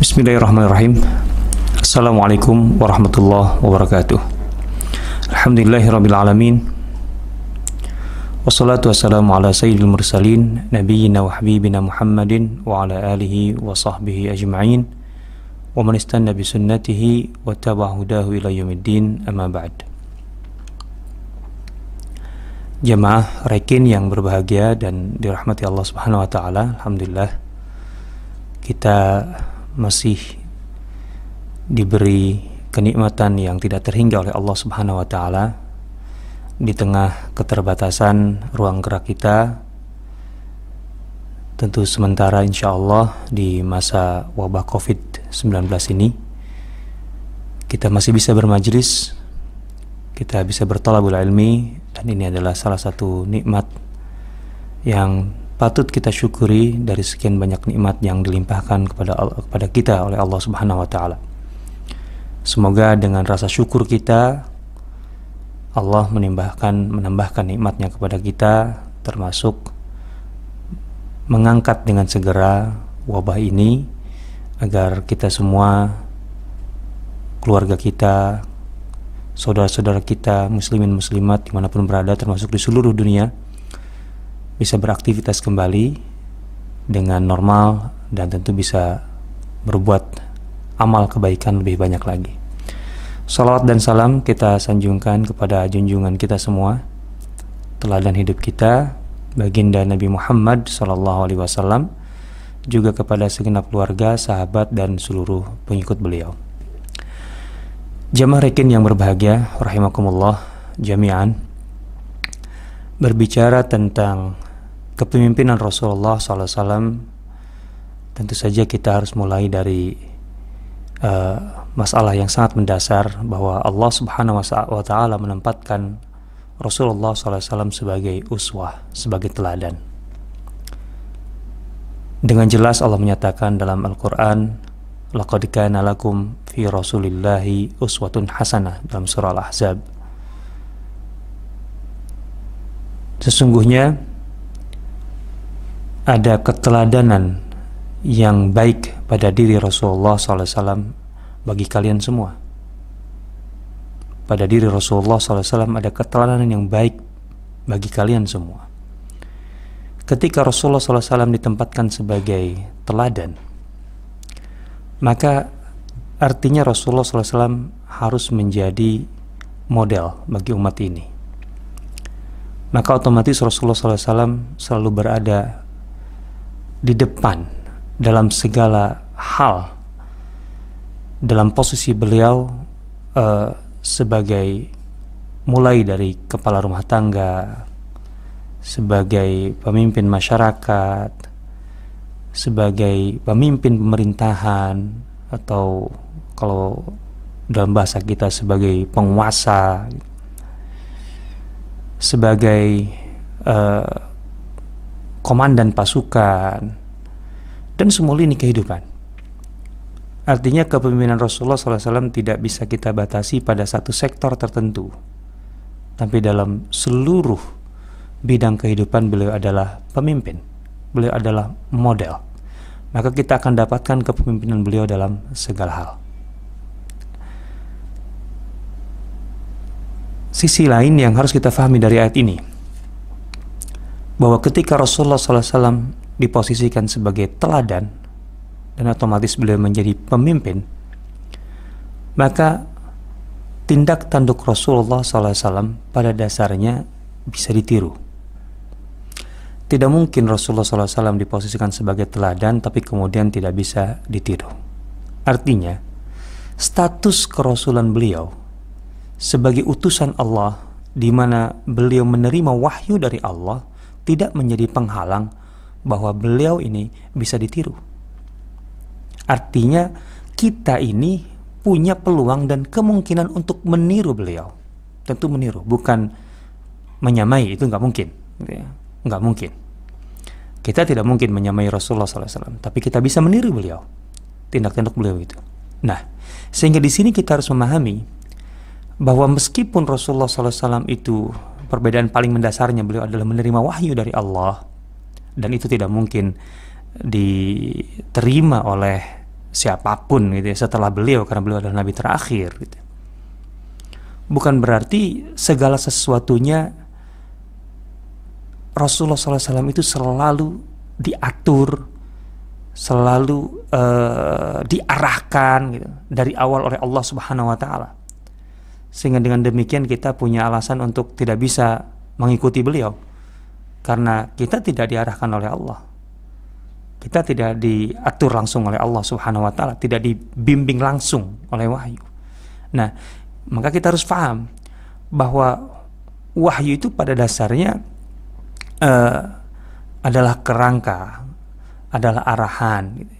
Bismillahirrahmanirrahim. Assalamualaikum warahmatullahi wabarakatuh. Alhamdulillahirrabbilalamin. Wassalatu wassalamu ala sayyidil mursalin nabiyyina wa habibina Muhammadin wa ala alihi wa sahbihi ajma'in wa man istanna bi sunnatihi wa tabi'a hudahu ila yaumiddin, amma ba'd. Jamaah rekin yang berbahagia dan dirahmati Allah Subhanahu wa taala, alhamdulillah kita masih diberi kenikmatan yang tidak terhingga oleh Allah Subhanahu wa taala di tengah keterbatasan ruang gerak kita. Tentu sementara insyaallah di masa wabah Covid-19 ini kita masih bisa bermajlis, kita bisa berthalabul ilmi, dan ini adalah salah satu nikmat yang patut kita syukuri dari sekian banyak nikmat yang dilimpahkan kepada kita oleh Allah Subhanahu wa taala. Semoga dengan rasa syukur kita Allah menambahkan nikmatnya kepada kita, termasuk mengangkat dengan segera wabah ini agar kita semua, keluarga kita, saudara-saudara kita, muslimin muslimat dimanapun berada termasuk di seluruh dunia, bisa beraktivitas kembali dengan normal dan tentu bisa berbuat amal kebaikan lebih banyak lagi. Salawat dan salam kita sanjungkan kepada junjungan kita semua, teladan hidup kita, baginda Nabi Muhammad SAW, juga kepada segenap keluarga, sahabat, dan seluruh pengikut beliau. Jamaah rekin yang berbahagia, rahimakumullah jami'an, berbicara tentang kepemimpinan Rasulullah SAW, tentu saja kita harus mulai dari masalah yang sangat mendasar, bahwa Allah Subhanahu wa taala menempatkan Rasulullah SAW sebagai uswah, sebagai teladan. Dengan jelas Allah menyatakan dalam Al-Quran, laqad kana lakum fi rasulillahi uswatun hasanah, dalam surah Al-Ahzab. Sesungguhnya ada keteladanan yang baik pada diri Rasulullah SAW bagi kalian semua. Pada diri Rasulullah SAW ada keteladanan yang baik bagi kalian semua. Ketika Rasulullah SAW ditempatkan sebagai teladan, maka artinya Rasulullah SAW harus menjadi model bagi umat ini. Maka otomatis Rasulullah SAW selalu berada di depan dalam segala hal, dalam posisi beliau sebagai, mulai dari kepala rumah tangga, sebagai pemimpin masyarakat, sebagai pemimpin pemerintahan, atau kalau dalam bahasa kita sebagai penguasa, sebagai komandan pasukan, dan semua lini kehidupan. Artinya kepemimpinan Rasulullah SAW tidak bisa kita batasi pada satu sektor tertentu, tapi dalam seluruh bidang kehidupan beliau adalah pemimpin, beliau adalah model. Maka kita akan dapatkan kepemimpinan beliau dalam segala hal. Sisi lain yang harus kita fahami dari ayat ini, bahwa ketika Rasulullah SAW diposisikan sebagai teladan dan otomatis beliau menjadi pemimpin, maka tindak tanduk Rasulullah SAW pada dasarnya bisa ditiru. Tidak mungkin Rasulullah SAW diposisikan sebagai teladan tapi kemudian tidak bisa ditiru. Artinya, status kerasulan beliau sebagai utusan Allah, di mana beliau menerima wahyu dari Allah, tidak menjadi penghalang bahwa beliau ini bisa ditiru. Artinya kita ini punya peluang dan kemungkinan untuk meniru beliau. Tentu meniru, bukan menyamai, itu nggak mungkin. Nggak mungkin. Kita tidak mungkin menyamai Rasulullah SAW, tapi kita bisa meniru beliau, tindak-tanduk beliau itu. Nah, sehingga di sini kita harus memahami bahwa meskipun Rasulullah SAW itu, perbedaan paling mendasarnya, beliau adalah menerima wahyu dari Allah, dan itu tidak mungkin diterima oleh siapapun gitu ya, setelah beliau, karena beliau adalah nabi terakhir gitu. Bukan berarti segala sesuatunya Rasulullah SAW itu selalu diatur, selalu diarahkan gitu, dari awal oleh Allah Subhanahu wa Ta'ala, sehingga dengan demikian kita punya alasan untuk tidak bisa mengikuti beliau, karena kita tidak diarahkan oleh Allah, kita tidak diatur langsung oleh Allah Subhanahu wa Ta'ala, tidak dibimbing langsung oleh wahyu. Nah, maka kita harus paham bahwa wahyu itu pada dasarnya adalah kerangka, adalah arahan gitu,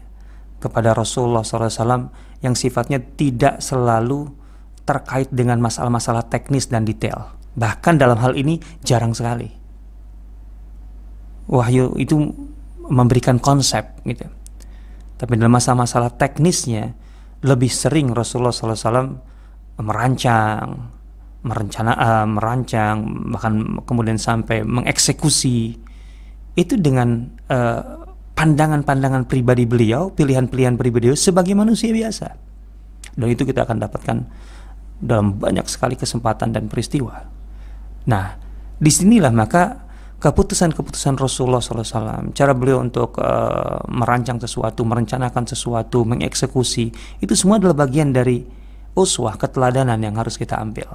kepada Rasulullah SAW yang sifatnya tidak selalu terkait dengan masalah-masalah teknis dan detail. Bahkan dalam hal ini jarang sekali. Wahyu itu memberikan konsep gitu. Tapi dalam masalah-masalah teknisnya lebih sering Rasulullah SAW merancang, bahkan kemudian sampai mengeksekusi itu dengan pandangan-pandangan pribadi beliau, pilihan-pilihan pribadi beliau sebagai manusia biasa. Dan itu kita akan dapatkan dalam banyak sekali kesempatan dan peristiwa. Nah, disinilah maka keputusan-keputusan Rasulullah SAW, cara beliau untuk merancang sesuatu, merencanakan sesuatu, mengeksekusi, itu semua adalah bagian dari uswah, keteladanan yang harus kita ambil.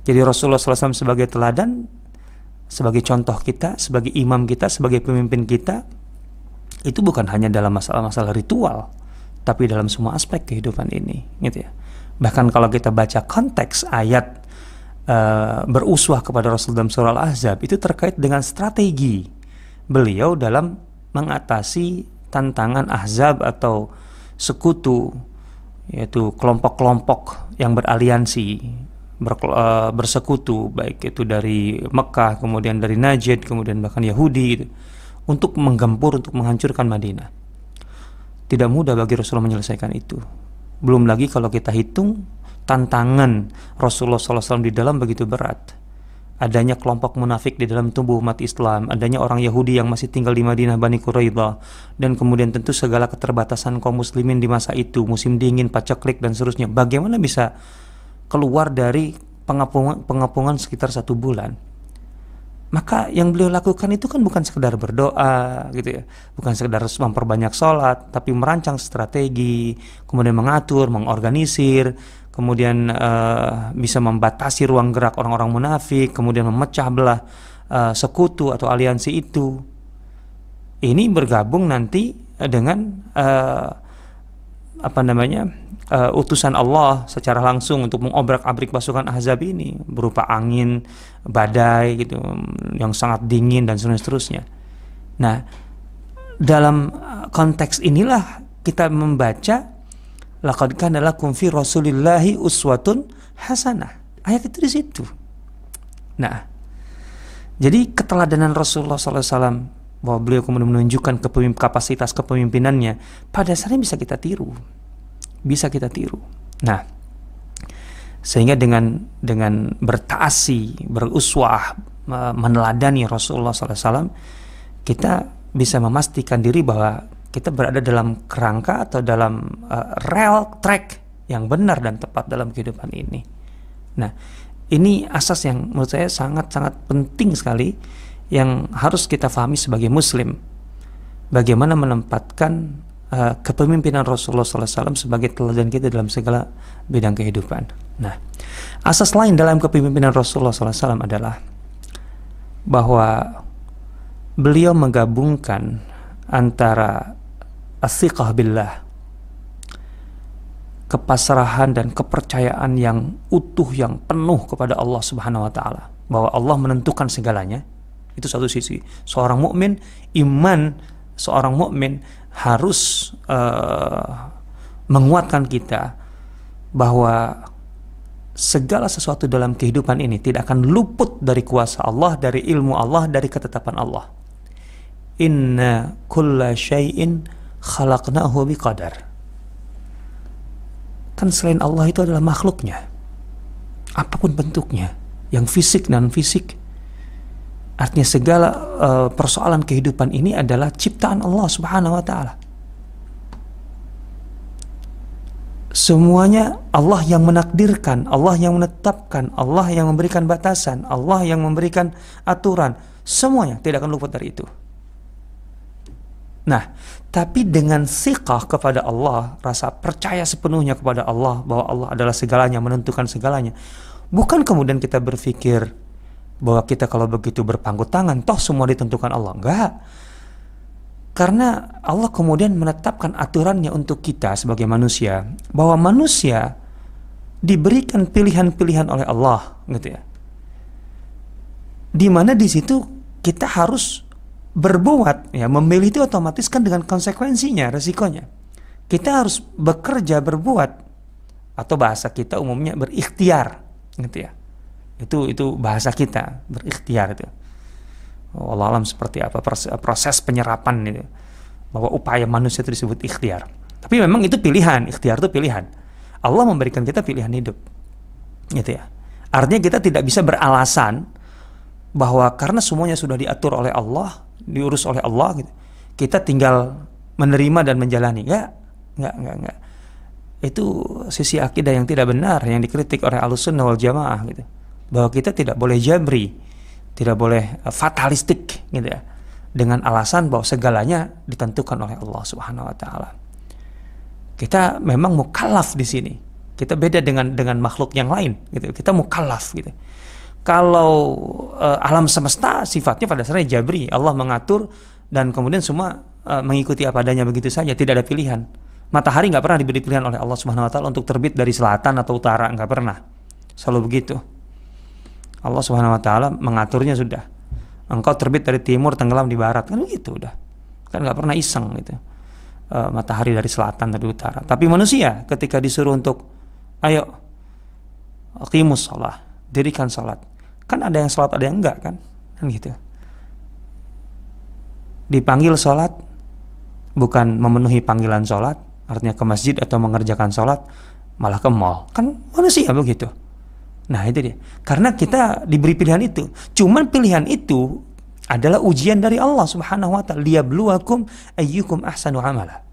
Jadi Rasulullah SAW sebagai teladan, sebagai contoh kita, sebagai imam kita, sebagai pemimpin kita, itu bukan hanya dalam masalah-masalah ritual, tapi dalam semua aspek kehidupan ini, gitu ya. Bahkan kalau kita baca konteks ayat beruswah kepada Rasul dalam surah Al-Ahzab, itu terkait dengan strategi beliau dalam mengatasi tantangan Ahzab atau sekutu, yaitu kelompok-kelompok yang beraliansi, bersekutu, baik itu dari Mekah, kemudian dari Najd, kemudian bahkan Yahudi gitu, untuk menggempur, untuk menghancurkan Madinah. Tidak mudah bagi Rasulullah menyelesaikan itu. Belum lagi kalau kita hitung tantangan Rasulullah SAW di dalam begitu berat. Adanya kelompok munafik di dalam tubuh umat Islam, adanya orang Yahudi yang masih tinggal di Madinah, Bani Quraidah, dan kemudian tentu segala keterbatasan kaum muslimin di masa itu, musim dingin, paceklik dan seterusnya. Bagaimana bisa keluar dari pengepungan sekitar 1 bulan? Maka yang beliau lakukan itu kan bukan sekedar berdoa gitu ya, bukan sekedar memperbanyak sholat, tapi merancang strategi, kemudian mengatur, mengorganisir, kemudian bisa membatasi ruang gerak orang-orang munafik, kemudian memecah belah sekutu atau aliansi itu. Ini bergabung nanti dengan utusan Allah secara langsung untuk mengobrak-abrik pasukan Ahzab ini berupa angin, badai gitu, yang sangat dingin dan seterusnya. Nah, dalam konteks inilah kita membaca laqad kana lakum fi Rasulillahi uswatun hasanah. Ayat itu di situ. Nah, jadi keteladanan Rasulullah SAW bahwa beliau kemudian menunjukkan kapasitas kepemimpinannya, pada dasarnya bisa kita tiru. Nah, sehingga dengan bertaasi, beruswah, meneladani Rasulullah SAW, kita bisa memastikan diri bahwa kita berada dalam kerangka atau dalam rel track yang benar dan tepat dalam kehidupan ini. Nah, ini asas yang menurut saya sangat-sangat penting sekali yang harus kita pahami sebagai Muslim. Bagaimana menempatkan kepemimpinan Rasulullah SAW sebagai teladan kita dalam segala bidang kehidupan. Nah, asas lain dalam kepemimpinan Rasulullah SAW adalah bahwa beliau menggabungkan antara as-siqah billah, kepasrahan dan kepercayaan yang utuh, yang penuh kepada Allah Subhanahu wa Ta'ala, bahwa Allah menentukan segalanya. Itu satu sisi. Seorang mukmin, iman seorang mukmin harus menguatkan kita bahwa segala sesuatu dalam kehidupan ini tidak akan luput dari kuasa Allah, dari ilmu Allah, dari ketetapan Allah. Inna kulla syai'in khalaqnahu biqadar. Kan selain Allah itu adalah makhluknya, apapun bentuknya, yang fisik dan fisik. Artinya segala persoalan kehidupan ini adalah ciptaan Allah Subhanahu wa Ta'ala. Semuanya Allah yang menakdirkan, Allah yang menetapkan, Allah yang memberikan batasan, Allah yang memberikan aturan. Semuanya tidak akan luput dari itu. Nah, tapi dengan thiqah kepada Allah, rasa percaya sepenuhnya kepada Allah, bahwa Allah adalah segalanya, menentukan segalanya. Bukan kemudian kita berpikir bahwa kita kalau begitu berpangku tangan, toh semua ditentukan Allah. Enggak. Karena Allah kemudian menetapkan aturannya untuk kita sebagai manusia, bahwa manusia diberikan pilihan-pilihan oleh Allah, gitu ya. Dimana di situ kita harus berbuat, ya, memilih itu otomatis kan dengan konsekuensinya, resikonya. Kita harus bekerja, berbuat, atau bahasa kita umumnya berikhtiar, gitu ya. Itu bahasa kita, berikhtiar itu. Allah alam seperti apa proses penyerapan itu, bahwa upaya manusia itu disebut ikhtiar. Tapi memang itu pilihan, ikhtiar itu pilihan. Allah memberikan kita pilihan hidup, gitu ya. Artinya kita tidak bisa beralasan bahwa karena semuanya sudah diatur oleh Allah, diurus oleh Allah, gitu, kita tinggal menerima dan menjalani. Enggak. Itu sisi akidah yang tidak benar, yang dikritik oleh Ahlussunnah wal Jamaah, gitu. Bahwa kita tidak boleh jabri, tidak boleh fatalistik, gitu ya, dengan alasan bahwa segalanya ditentukan oleh Allah Subhanahu wa taala. Kita memang mukallaf di sini. Kita beda dengan makhluk yang lain, gitu. Kita mukallaf, gitu. Kalau alam semesta sifatnya pada dasarnya jabri, Allah mengatur dan kemudian semua mengikuti apa adanya begitu saja, tidak ada pilihan. Matahari nggak pernah diberi pilihan oleh Allah Subhanahu wa taala untuk terbit dari selatan atau utara, nggak pernah. Selalu begitu. Allah Subhanahu wa taala mengaturnya sudah. Engkau terbit dari timur, tenggelam di barat, kan begitu udah. Kan nggak pernah iseng gitu. Matahari dari selatan, dari utara. Tapi manusia ketika disuruh untuk ayo aqimus shalah, dirikan salat. Kan ada yang salat, ada yang enggak, kan gitu. Dipanggil salat bukan memenuhi panggilan salat, artinya ke masjid atau mengerjakan salat, malah ke mall. Kan manusia begitu. Nah itu dia. Karena kita diberi pilihan itu. Cuman pilihan itu adalah ujian dari Allah Subhanahu wa ta'ala. Liyabluwakum ayyukum ahsanu amala.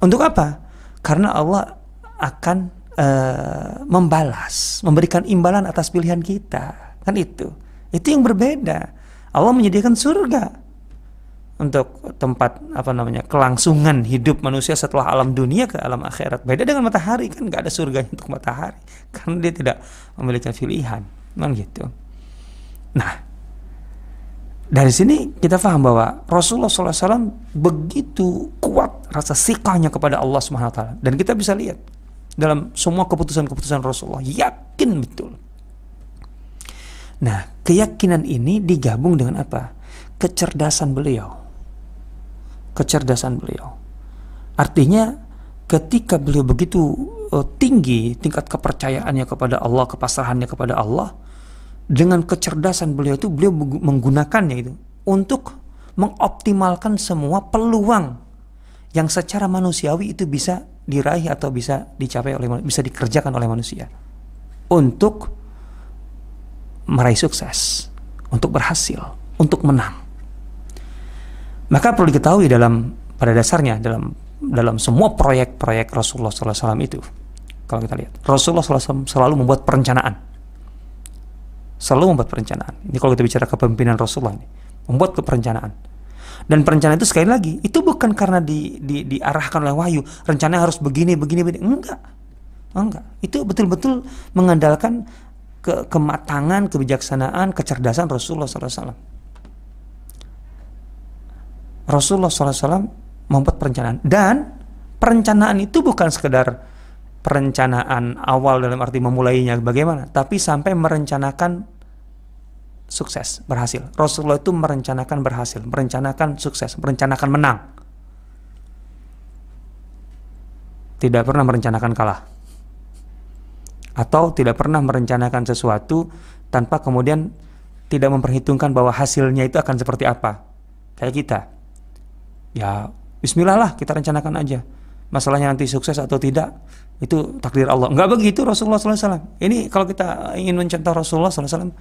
Untuk apa? Karena Allah akan membalas, memberikan imbalan atas pilihan kita. Kan itu. Itu yang berbeda. Allah menyediakan surga untuk tempat kelangsungan hidup manusia setelah alam dunia ke alam akhirat. Beda dengan matahari, kan nggak ada surganya untuk matahari karena dia tidak memiliki pilihan, gitu. Nah, dari sini kita paham bahwa Rasulullah SAW begitu kuat rasa sikahnya kepada Allah Subhanahu Wa Taala, dan kita bisa lihat dalam semua keputusan-keputusan Rasulullah, yakin betul. Nah, keyakinan ini digabung dengan apa? Kecerdasan beliau. Kecerdasan beliau. Artinya ketika beliau begitu tinggi tingkat kepercayaannya kepada Allah, kepasrahannya kepada Allah, dengan kecerdasan beliau itu beliau menggunakannya itu untuk mengoptimalkan semua peluang yang secara manusiawi itu bisa diraih atau bisa dicapai bisa dikerjakan oleh manusia untuk meraih sukses, untuk berhasil, untuk menang. Maka perlu diketahui pada dasarnya dalam semua proyek-proyek Rasulullah SAW itu, kalau kita lihat, Rasulullah SAW selalu membuat perencanaan. Selalu membuat perencanaan. Ini kalau kita bicara kepemimpinan Rasulullah ini, membuat perencanaan. Dan perencanaan itu sekali lagi, itu bukan karena diarahkan oleh wahyu, rencananya harus begini. Enggak. Itu betul-betul mengandalkan kematangan, kebijaksanaan, kecerdasan Rasulullah SAW. Rasulullah SAW membuat perencanaan, dan perencanaan itu bukan sekedar perencanaan awal dalam arti memulainya bagaimana, tapi sampai merencanakan sukses, berhasil. Rasulullah itu merencanakan berhasil, merencanakan sukses, merencanakan menang. Tidak pernah merencanakan kalah. Atau tidak pernah merencanakan sesuatu tanpa kemudian tidak memperhitungkan bahwa hasilnya itu akan seperti apa. Kayak kita. Ya, bismillah lah, kita rencanakan aja. Masalahnya nanti sukses atau tidak, itu takdir Allah. Enggak begitu Rasulullah SAW. Ini kalau kita ingin mencontoh Rasulullah SAW,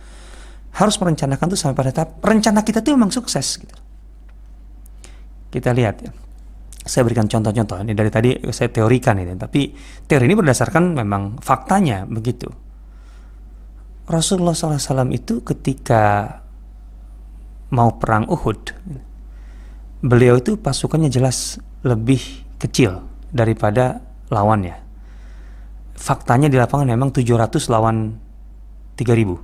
harus merencanakan itu sampai pada tahap rencana kita itu memang sukses gitu. Kita lihat ya. Saya berikan contoh-contoh ini dari tadi saya teorikan ini, tapi teori ini berdasarkan memang faktanya begitu. Rasulullah SAW itu ketika mau perang Uhud, beliau itu pasukannya jelas lebih kecil daripada lawannya. Faktanya di lapangan memang 700 lawan 3000.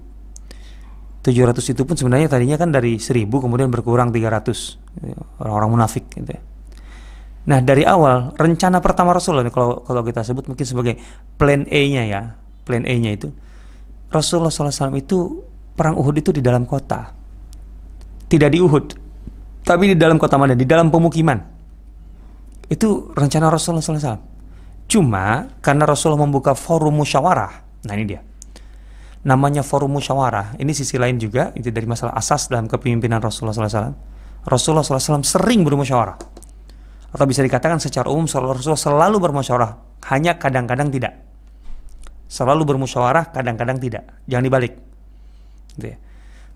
700 itu pun sebenarnya tadinya kan dari 1000 kemudian berkurang 300 orang-orang munafik gitu ya. Nah, dari awal rencana pertama Rasulullah, kalau kita sebut mungkin sebagai plan A-nya ya, plan A-nya itu Rasulullah SAW itu perang Uhud itu di dalam kota, tidak di Uhud, tapi di dalam kota mana? Di dalam pemukiman. Itu rencana Rasulullah SAW. Cuma karena Rasulullah membuka forum musyawarah, nah ini dia. Namanya forum musyawarah. Ini sisi lain juga itu dari masalah asas dalam kepemimpinan Rasulullah SAW. Rasulullah SAW sering bermusyawarah. Atau bisa dikatakan secara umum Rasulullah selalu bermusyawarah, hanya kadang-kadang tidak. Selalu bermusyawarah, kadang-kadang tidak. Jangan dibalik. Gitu ya.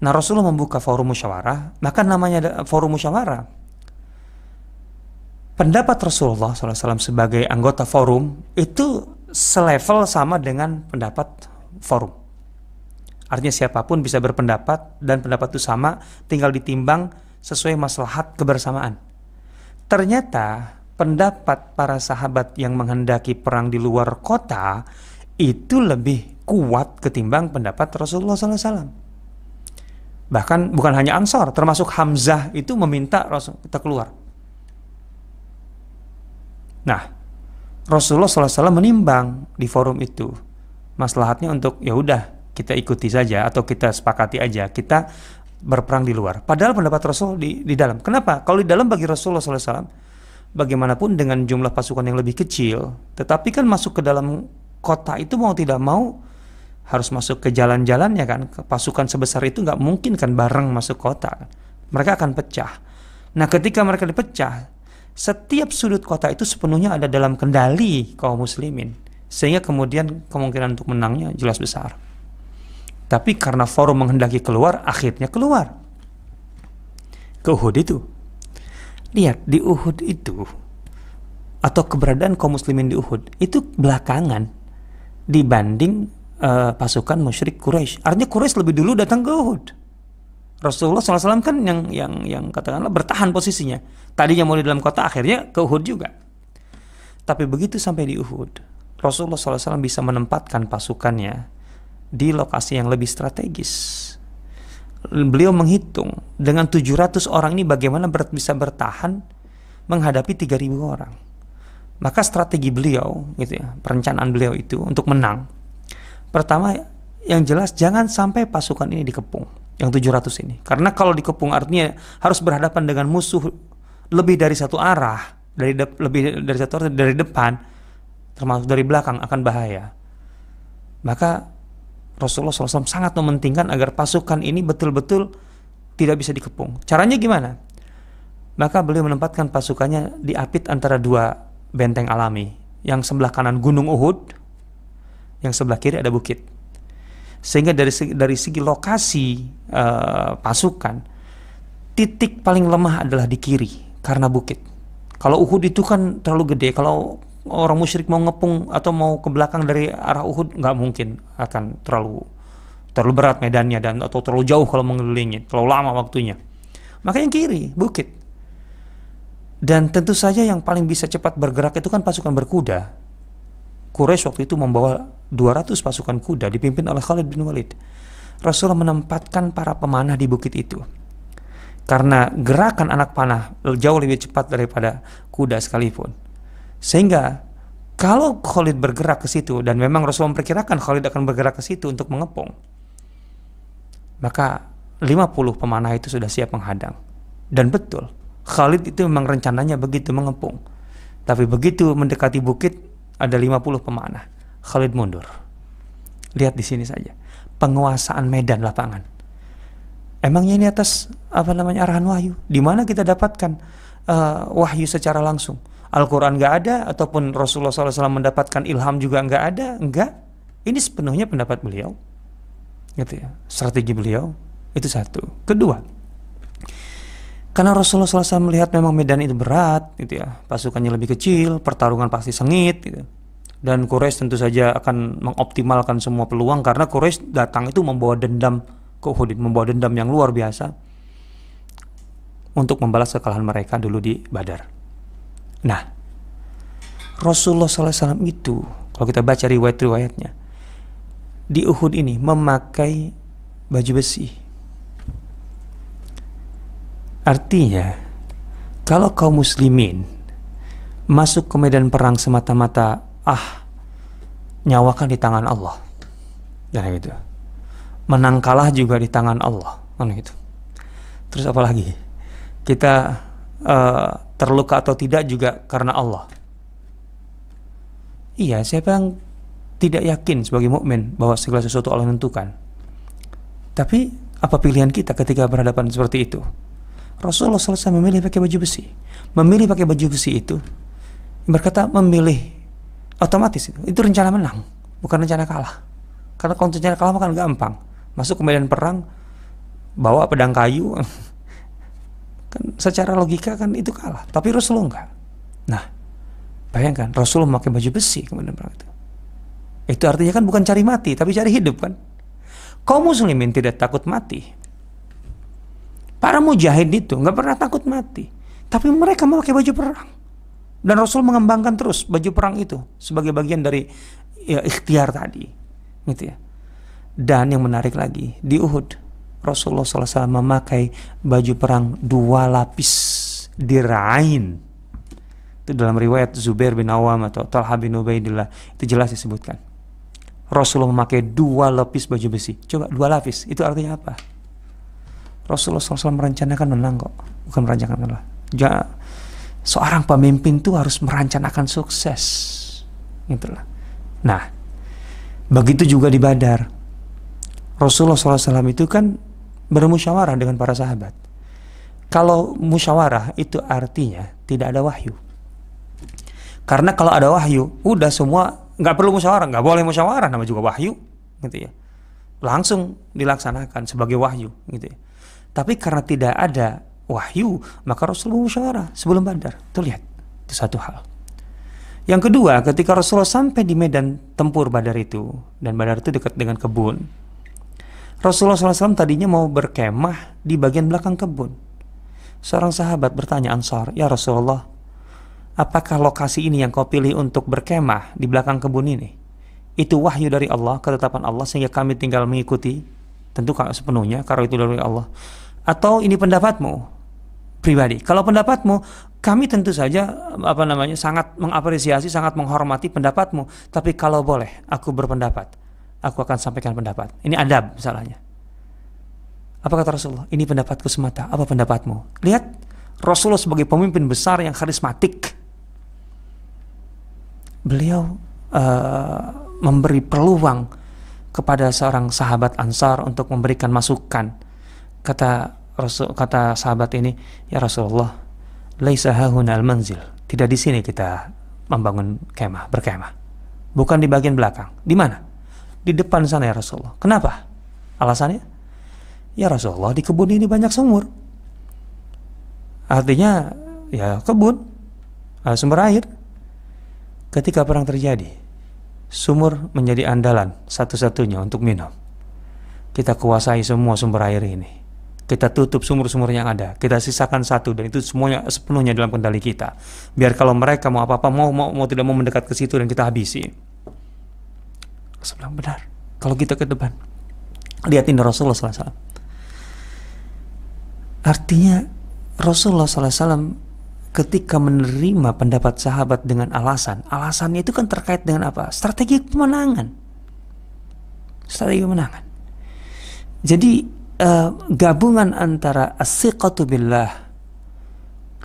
Nah, Rasulullah membuka forum musyawarah, maka namanya forum musyawarah. Pendapat Rasulullah SAW sebagai anggota forum itu selevel sama dengan pendapat forum. Artinya siapapun bisa berpendapat dan pendapat itu sama, tinggal ditimbang sesuai maslahat kebersamaan. Ternyata pendapat para sahabat yang menghendaki perang di luar kota itu lebih kuat ketimbang pendapat Rasulullah SAW. Bahkan bukan hanya Ansor, termasuk Hamzah itu meminta Rasul kita keluar. Nah, Rasulullah SAW menimbang di forum itu maslahatnya untuk ya udah kita ikuti saja atau kita sepakati aja kita berperang di luar. Padahal pendapat Rasul di dalam. Kenapa? Kalau di dalam bagi Rasulullah SAW, bagaimanapun dengan jumlah pasukan yang lebih kecil, tetapi kan masuk ke dalam kota itu mau tidak mau harus masuk ke jalan-jalannya kan. Pasukan sebesar itu nggak mungkin kan bareng masuk kota. Mereka akan pecah. Nah, ketika mereka dipecah, setiap sudut kota itu sepenuhnya ada dalam kendali kaum muslimin, sehingga kemudian kemungkinan untuk menangnya jelas besar. Tapi karena forum menghendaki keluar, akhirnya keluar ke Uhud itu. Lihat, di Uhud itu, atau keberadaan kaum muslimin di Uhud itu belakangan dibanding pasukan musyrik Quraisy. Artinya Quraisy lebih dulu datang ke Uhud. Rasulullah SAW kan yang katakanlah bertahan posisinya. Tadinya mau di dalam kota, akhirnya ke Uhud juga. Tapi begitu sampai di Uhud, Rasulullah SAW bisa menempatkan pasukannya di lokasi yang lebih strategis. Beliau menghitung dengan 700 orang ini bagaimana bisa bertahan menghadapi 3000 orang. Maka strategi beliau gitu ya, perencanaan beliau itu untuk menang. Pertama, yang jelas jangan sampai pasukan ini dikepung, yang 700 ini. Karena kalau dikepung artinya harus berhadapan dengan musuh lebih dari satu arah, lebih dari satu arah dari depan, termasuk dari belakang akan bahaya. Maka Rasulullah SAW sangat mementingkan agar pasukan ini betul-betul tidak bisa dikepung. Caranya gimana? Maka beliau menempatkan pasukannya diapit antara dua benteng alami. Yang sebelah kanan gunung Uhud, yang sebelah kiri ada bukit. Sehingga dari segi lokasi pasukan, titik paling lemah adalah di kiri karena bukit. Kalau Uhud itu kan terlalu gede. Kalau orang musyrik mau ngepung atau mau ke belakang dari arah Uhud nggak mungkin, akan terlalu berat medannya dan atau terlalu jauh kalau mengelilingi, terlalu lama waktunya. Maka yang kiri bukit. Dan tentu saja yang paling bisa cepat bergerak itu kan pasukan berkuda. Quraisy waktu itu membawa 200 pasukan kuda dipimpin oleh Khalid bin Walid. Rasulullah menempatkan para pemanah di bukit itu. Karena gerakan anak panah jauh lebih cepat daripada kuda sekalipun. Sehingga kalau Khalid bergerak ke situ, dan memang Rasul memperkirakan Khalid akan bergerak ke situ untuk mengepung, maka 50 pemanah itu sudah siap menghadang. Dan betul, Khalid itu memang rencananya begitu mengepung. Tapi begitu mendekati bukit, ada 50 pemanah. Khalid mundur. Lihat di sini saja, penguasaan medan lapangan. Emangnya ini atas arahan wahyu? Di mana kita dapatkan wahyu secara langsung? Al-Quran nggak ada, ataupun Rasulullah SAW mendapatkan ilham juga nggak ada, enggak. Ini sepenuhnya pendapat beliau, gitu ya. Strategi beliau itu satu. Kedua, Karena Rasulullah SAW melihat memang medan itu berat, gitu ya, pasukannya lebih kecil, pertarungan pasti sengit, gitu. Dan Quraisy tentu saja akan mengoptimalkan semua peluang karena Quraisy datang itu membawa dendam ke Uhud, membawa dendam yang luar biasa untuk membalas kekalahan mereka dulu di Badar. Nah, Rasulullah SAW itu, kalau kita baca riwayat-riwayatnya, di Uhud ini memakai baju besi. Artinya, kalau kaum muslimin masuk ke medan perang semata-mata nyawakan di tangan Allah, dan gitu, menang kalah juga di tangan Allah, kan gitu. Terus apalagi kita terluka atau tidak juga karena Allah. Iya, siapa yang tidak yakin sebagai mukmin bahwa segala sesuatu Allah menentukan? Tapi apa pilihan kita ketika berhadapan seperti itu? Rasulullah SAW memilih pakai baju besi. Memilih pakai baju besi itu berkata memilih otomatis itu rencana menang, bukan rencana kalah. Karena kalau rencana kalah kan gampang. Masuk ke medan perang bawa pedang kayu kan secara logika kan itu kalah. Tapi Rasulullah enggak. Nah, bayangkan Rasulullah memakai baju besi ke medan perang itu. Itu artinya kan bukan cari mati, tapi cari hidup kan. Kaum muslimin tidak takut mati. Para mujahid itu nggak pernah takut mati, tapi mereka memakai baju perang. Dan Rasul mengembangkan terus baju perang itu sebagai bagian dari ikhtiar tadi, gitu ya. Dan yang menarik lagi di Uhud, Rasulullah SAW memakai baju perang 2 lapis dira'ain. Itu dalam riwayat Zubair bin Awam atau Talha bin Ubaidillah itu jelas disebutkan. Rasulullah memakai 2 lapis baju besi. Coba 2 lapis, itu artinya apa? Rasulullah SAW merencanakan menang kok, bukan merencanakan kalah. Seorang pemimpin itu harus merencanakan sukses, gitulah. Nah, begitu juga di Badar. Rasulullah SAW itu kan bermusyawarah dengan para sahabat. Kalau musyawarah itu artinya tidak ada wahyu. Karena kalau ada wahyu, udah semua nggak perlu musyawarah, nggak boleh musyawarah, nama juga wahyu, gitu ya. Langsung dilaksanakan sebagai wahyu, gitu ya. Tapi karena tidak ada wahyu, maka Rasulullah musyawarah sebelum Badar. Tuh lihat, itu satu hal. Yang kedua, ketika Rasulullah sampai di medan tempur Badar itu, dan Badar itu dekat dengan kebun, Rasulullah SAW tadinya mau berkemah di bagian belakang kebun. Seorang sahabat bertanya Ansar, "Ya Rasulullah, apakah lokasi ini yang kau pilih untuk berkemah di belakang kebun ini? Itu wahyu dari Allah, ketetapan Allah, sehingga kami tinggal mengikuti, tentu sepenuhnya karena itu dari Allah. Atau ini pendapatmu pribadi? Kalau pendapatmu, kami tentu saja sangat mengapresiasi, sangat menghormati pendapatmu. Tapi kalau boleh, aku berpendapat, aku akan sampaikan pendapat. Ini adab misalnya. Apa kata Rasulullah? Ini pendapatku semata. Apa pendapatmu? Lihat, Rasulullah sebagai pemimpin besar yang karismatik, beliau memberi peluang kepada seorang sahabat Ansar untuk memberikan masukan. Kata sahabat ini, "Ya Rasulullah, laisa hahuna al-manzil." Tidak di sini kita membangun kemah, berkemah. Bukan di bagian belakang. Di mana? Di depan sana ya Rasulullah. Kenapa? Alasannya? Ya Rasulullah, di kebun ini banyak sumur. Artinya ya kebun, sumber air. Ketika perang terjadi, sumur menjadi andalan satu-satunya untuk minum. Kita kuasai semua sumber air ini. Kita tutup sumur-sumur yang ada. Kita sisakan satu, dan itu semuanya sepenuhnya dalam kendali kita. Biar kalau mereka mau apa-apa, mau tidak mau mendekat ke situ, dan kita habisi. Rasulullah benar. Kalau kita ke depan, lihat ini Rasulullah SAW. Artinya Rasulullah SAW ketika menerima pendapat sahabat dengan alasannya itu kan terkait dengan apa? Strategi pemenangan. Strategi pemenangan. Jadi gabungan antara as-siqatu billah,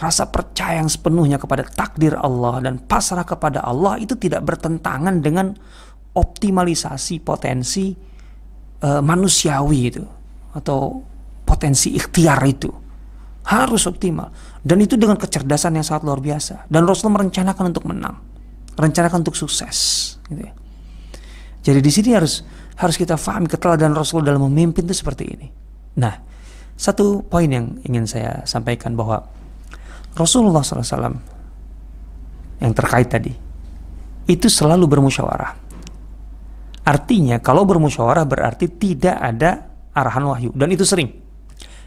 rasa percaya yang sepenuhnya kepada takdir Allah, dan pasrah kepada Allah, itu tidak bertentangan dengan optimalisasi potensi manusiawi itu, atau potensi ikhtiar itu. Harus optimal, dan itu dengan kecerdasan yang sangat luar biasa. Dan Rasulullah merencanakan untuk menang, merencanakan untuk sukses, gitu ya. Jadi di sini harus kita fahami keteladanan Rasulullah dalam memimpin itu seperti ini. Nah, Satu poin yang ingin saya sampaikan bahwa Rasulullah SAW yang terkait tadi itu selalu bermusyawarah. Artinya kalau bermusyawarah berarti tidak ada arahan wahyu, dan itu sering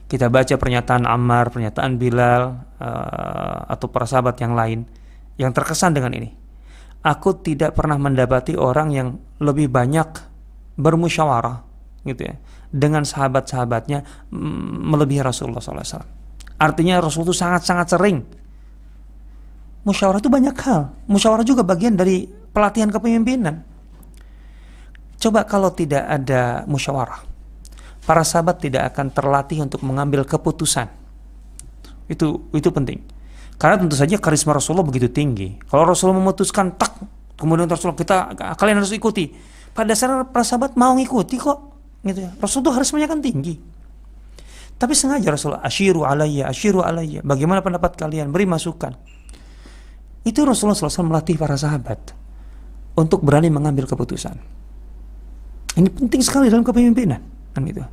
kita baca pernyataan Ammar, pernyataan Bilal, atau para sahabat yang lain yang terkesan dengan ini. Aku tidak pernah mendapati orang yang lebih banyak bermusyawarah gitu ya dengan sahabat-sahabatnya melebihi Rasulullah SAW. Artinya Rasul itu sangat-sangat sering musyawarah. Itu banyak hal. Musyawarah juga bagian dari pelatihan kepemimpinan. Coba kalau tidak ada musyawarah, para sahabat tidak akan terlatih untuk mengambil keputusan. Itu penting. Karena tentu saja karisma Rasulullah begitu tinggi. Kalau Rasulullah memutuskan tak, kemudian Rasulullah kalian harus ikuti. Pada dasarnya para sahabat mau ngikuti kok. Gitu ya. Rasul itu karismanya kan tinggi. Tapi sengaja Rasulullah asyiru alayya. Bagaimana pendapat kalian? Beri masukan. Itu Rasulullah SAW melatih para sahabat untuk berani mengambil keputusan. Ini penting sekali dalam kepemimpinan. Kan gitu.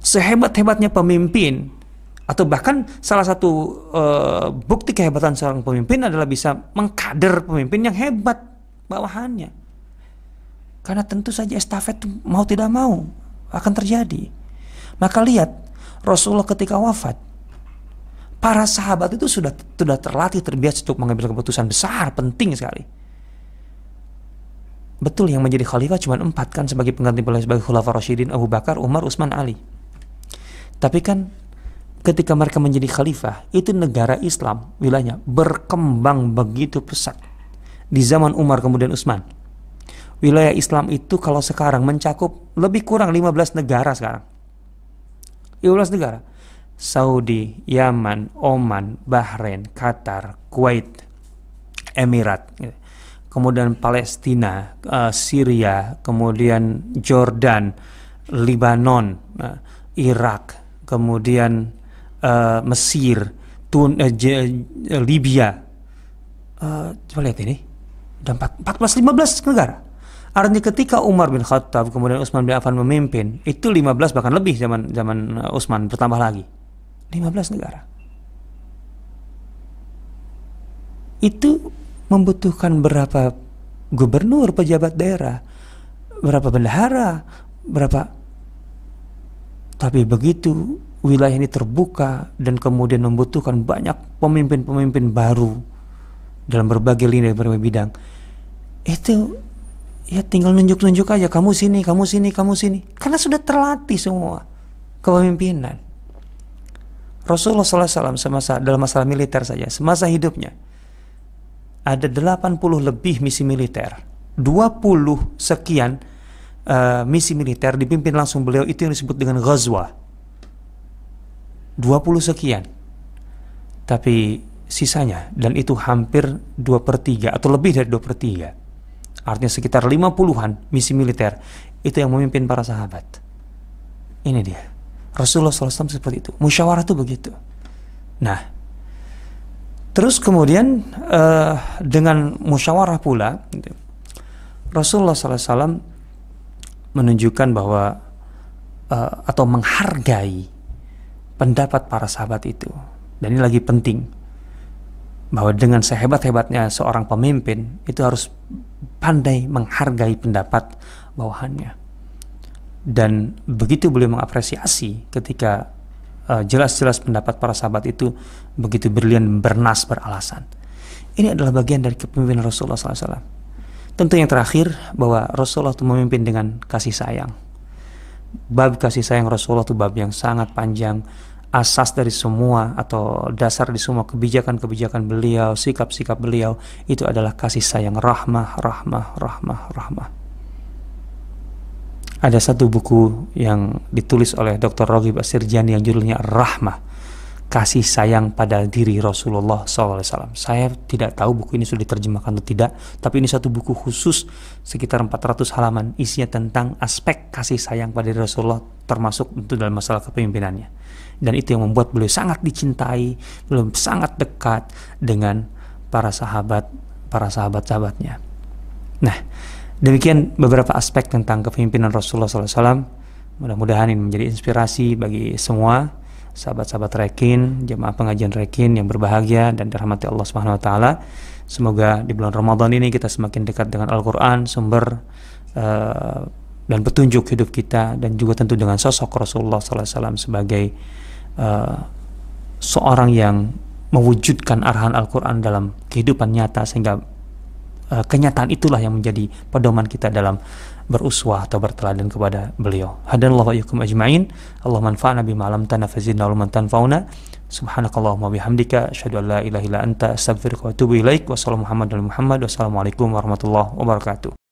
Sehebat-hebatnya pemimpin, atau bahkan salah satu bukti kehebatan seorang pemimpin adalah bisa mengkader pemimpin yang hebat bawahannya. Karena tentu saja estafet mau tidak mau akan terjadi. Maka lihat Rasulullah ketika wafat, para sahabat itu sudah terlatih, terbiasa untuk mengambil keputusan besar, penting sekali. Betul yang menjadi khalifah cuma 4 kan sebagai pengganti beliau sebagai Khulafaur Rasyidin, Abu Bakar, Umar, Utsman, Ali. Tapi kan ketika mereka menjadi khalifah, itu negara Islam wilayahnya berkembang begitu pesat. Di zaman Umar kemudian Utsman, wilayah Islam itu kalau sekarang mencakup lebih kurang 15 negara sekarang. 15 negara. Saudi, Yaman, Oman, Bahrain, Qatar, Kuwait, Emirat, kemudian Palestina, Syria, kemudian Jordan, Lebanon, Irak, kemudian Mesir, Libya. Coba lihat ini, ada 14-15 negara. Artinya ketika Umar bin Khattab kemudian Utsman bin Affan memimpin, itu 15 bahkan lebih zaman Utsman, bertambah lagi 15 negara. Itu membutuhkan berapa gubernur, pejabat daerah, berapa bendahara, berapa. Tapi begitu wilayah ini terbuka dan kemudian membutuhkan banyak pemimpin-pemimpin baru dalam berbagai lini, berbagai bidang, itu ya tinggal nunjuk-nunjuk aja, kamu sini, kamu sini, kamu sini. Karena sudah terlatih semua kepemimpinan. Rasulullah SAW dalam masalah militer saja, semasa hidupnya ada 80 lebih misi militer, 20 sekian misi militer dipimpin langsung beliau, itu yang disebut dengan ghazwah. 20 sekian. Tapi sisanya, dan itu hampir 2/3 atau lebih dari 2/3, artinya sekitar 50-an misi militer, itu yang memimpin para sahabat. Ini dia Rasulullah SAW seperti itu. Musyawarah itu begitu. Nah, terus kemudian dengan musyawarah pula Rasulullah SAW menunjukkan bahwa atau menghargai pendapat para sahabat itu. Dan ini lagi penting, bahwa dengan sehebat-hebatnya seorang pemimpin itu harus pandai menghargai pendapat bawahannya. Dan begitu beliau mengapresiasi ketika jelas-jelas pendapat para sahabat itu begitu brilian, bernas, beralasan. Ini adalah bagian dari kepemimpinan Rasulullah SAW. Tentu yang terakhir, bahwa Rasulullah itu memimpin dengan kasih sayang. Bab kasih sayang Rasulullah itu bab yang sangat panjang. Asas dari semua atau dasar di semua kebijakan-kebijakan beliau, sikap-sikap beliau, itu adalah kasih sayang, rahmah. Ada satu buku yang ditulis oleh Dr. Raghib As-Sirjani yang judulnya Rahmah, kasih sayang pada diri Rasulullah SAW. Saya tidak tahu buku ini sudah diterjemahkan atau tidak, tapi ini satu buku khusus sekitar 400 halaman, isinya tentang aspek kasih sayang pada diri Rasulullah, termasuk itu dalam masalah kepemimpinannya. Dan itu yang membuat beliau sangat dicintai, beliau sangat dekat dengan para sahabat-sahabatnya. Nah, demikian beberapa aspek tentang kepemimpinan Rasulullah SAW. Mudah-mudahan ini menjadi inspirasi bagi semua sahabat-sahabat Rekin, jemaah pengajian Rekin yang berbahagia dan dirahmati Allah Subhanahu wa taala. Semoga di bulan Ramadan ini kita semakin dekat dengan Al-Qur'an, sumber dan petunjuk hidup kita, dan juga tentu dengan sosok Rasulullah SAW sebagai seorang yang mewujudkan arahan Al-Quran dalam kehidupan nyata, sehingga kenyataan itulah yang menjadi pedoman kita dalam beruswah atau berteladan kepada beliau. Hadanallahu wa iyyakum ajma'in. Allahumma anfa'na bima 'allamtana fazidna ilman tanfa'una. Subhanakallahumma bihamdika asyhadu an la ilaha illa anta astaghfiruka wa atubu ilaik. Wassalamualaikum warahmatullahi wabarakatuh.